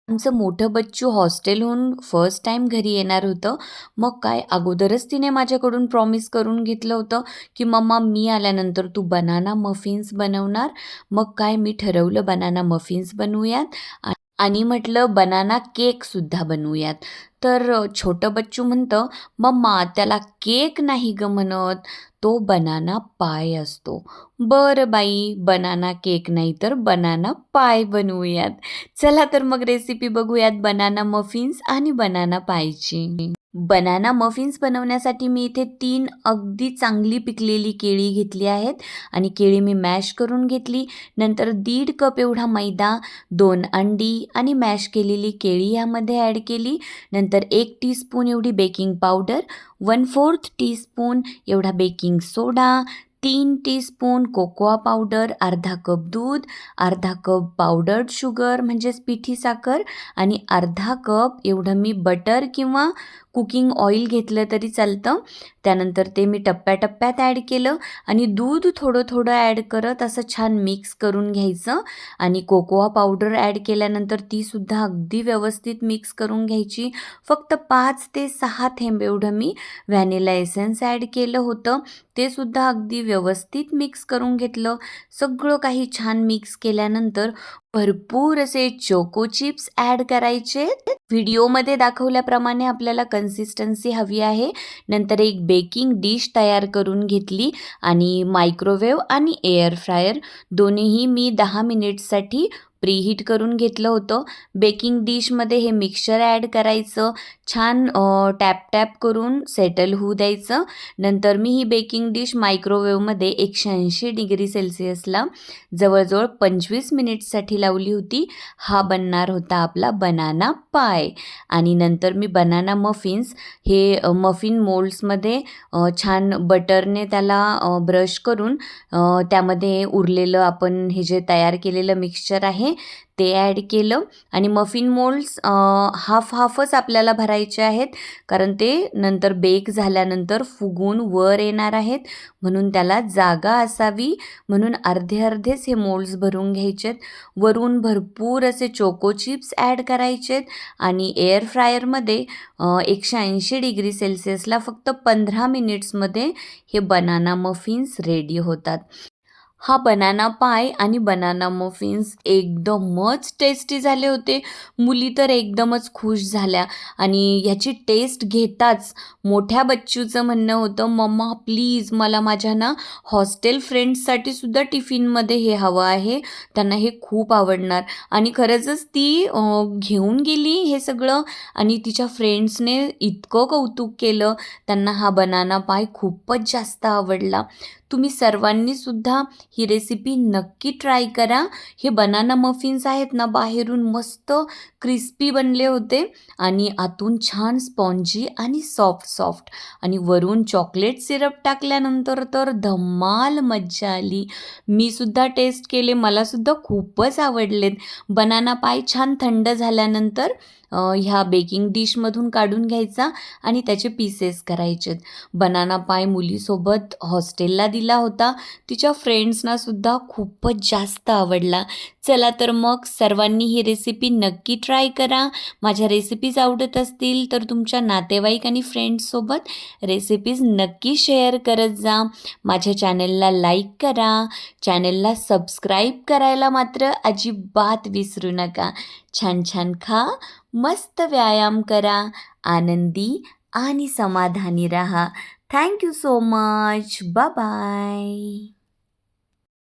आमचं मोठं Bachchu हॉस्टेलहून first time घरी येणार होतं. मग काय अगोदरच तिने माझ्याकडून प्रॉमिस करून घेतलं होतं, की "मम्मा मी आल्यानंतर तू बनाना मफिन्स बनवणार." मग काय मी ठरवलं बनाना मफिन्स बनवूयात आणि म्हटलं बनाना केकसुद्धा बनवूयात. तर छोटं बच्चू म्हणतं, "मम्मा त्याला केक नाही गं म्हणत, तो बनाना पाय असतो." "बरं बाई, बनाना केक नाही तर बनाना पाय बनवूयात." चला तर मग रेसिपी बघूयात बनाना मफिन्स आणि बनाना पायची. बनाना मफिन्स बनवण्यासाठी मी इथे 3 अगदी चांगली पिकलेली केळी घेतली आहेत आणि केळी मी मॅश करून घेतली. नंतर 1.5 कप एवढा मैदा, 2 अंडी आणि मॅश केलेली केळी यामध्ये ॲड केली. नंतर 1 टीस्पून एवढी बेकिंग पावडर, 1/4 टीस्पून एवढा बेकिंग सोडा, 3 टीस्पून कोकोआ पावडर, अर्धा कप दूध, अर्धा कप पावडर्ड शुगर म्हणजेच पिठी साखर आणि अर्धा कप एवढं मी बटर किंवा कुकिंग ऑइल घेतलं तरी चालतं. त्यानंतर ते मी टप्प्याटप्प्यात ॲड केलं आणि दूध थोडं थोडं ॲड करत असं छान मिक्स करून घ्यायचं आणि कोकोआ पावडर ॲड केल्यानंतर तीसुद्धा अगदी व्यवस्थित मिक्स करून घ्यायची. फक्त 5 ते 6 थेंब एवढं मी व्हॅनिला एसेन्स ॲड केलं होतं. ते सुद्धा अगदी व्यवस्थित मिक्स करून घेतलं. सगळं काही छान मिक्स केल्यानंतर भरपूर असे चोको चिप्स ॲड करायचे. व्हिडिओमध्ये दाखवल्याप्रमाणे आपल्याला कन्सिस्टन्सी हवी आहे. नंतर एक बेकिंग डिश तयार करून घेतली आणि मायक्रोवेव्ह आणि एअर फ्रायर दोन्हीही मी 10 मिनिट्ससाठी प्रीहीट करून घेतलं होतं. बेकिंग डिशमध्ये हे मिक्सचर ॲड करायचं, छान टॅप टॅप करून सेटल होऊ द्यायचं. नंतर मी ही बेकिंग डिश मायक्रोवेव्हमध्ये 180 डिग्री सेल्सिअसला जवळजवळ 25 मिनिट्ससाठी लावली होती. हा बनणार होता आपला बनाना पाय. आणि नंतर मी बनाना मफिन्स हे मफिन मोल्ड्समध्ये छान बटरने त्याला ब्रश करून त्यामध्ये उरलेलं आपण हे जे तयार केलेलं मिक्सचर आहे ते ॲड केलं आणि मफिन मोल्ड्स हाफच आपल्याला भरायचे आहेत, कारण ते नंतर बेक झाल्यानंतर फुगून वर येणार आहेत, म्हणून त्याला जागा असावी म्हणून अर्धेच हे मोल्ड्स भरून घ्यायचेत. वरून भरपूर असे चोको चिप्स ॲड करायचेत आणि एअर फ्रायरमध्ये 180 डिग्री सेल्सिअसला फक्त 15 मिनिट्समध्ये हे बनाना मफिन्स रेडी होतात. हा बनाना पाय आणि बनाना मफिन्स एकदमच टेस्टी झाले होते. मुली तर एकदमच खुश झाल्या आणि ह्याची टेस्ट घेताच मोठ्या बच्चूचं म्हणणं होतं, "मम्मा प्लीज मला माझ्या ना हॉस्टेल फ्रेंड्ससाठी सुद्धा टिफिनमध्ये हे हवं आहे, त्यांना हे खूप आवडणार." आणि खरंचच ती घेऊन गेली हे सगळं आणि तिच्या फ्रेंड्सने इतकं कौतुक केलं. त्यांना हा बनाना पाय खूपच जास्त आवडला. तुम्ही सर्वांनीसुद्धा ही रेसिपी नक्की ट्राय करा. हे बनाना मफिन्स आहेत ना, बाहेरून मस्त क्रिस्पी बनले होते आणि आतून छान स्पॉन्जी आणि सॉफ्ट आणि वरून चॉकलेट सिरप टाकल्यानंतर तर धमाल मज्जा आली. मी सुद्धा टेस्ट केले, मलासुद्धा खूपच आवडलेत. बनाना पाय छान थंड झाल्यानंतर ह्या बेकिंग डिशमधून काढून घ्यायचा आणि त्याचे पीसेस करायचेत. बनाना पाय मुलीसोबत हॉस्टेलला दिला होता. तिच्या फ्रेंड्सनासुद्धा खूपच जास्त आवडला. चला तर मग सर्वांनी ही रेसिपी नक्की ट्राय करा. माझ्या रेसिपीज आवडत असतील तर तुमच्या नातेवाईक आणि फ्रेंड्ससोबत रेसिपीज नक्की शेअर करत जा. माझ्या चॅनलला लाईक करा. चॅनलला सबस्क्राईब करायला मात्र अजिबात विसरू नका. छान छान खा, मस्त व्यायाम करा, आनंदी आणि समाधानी राहा. Thank you so much. Bye bye.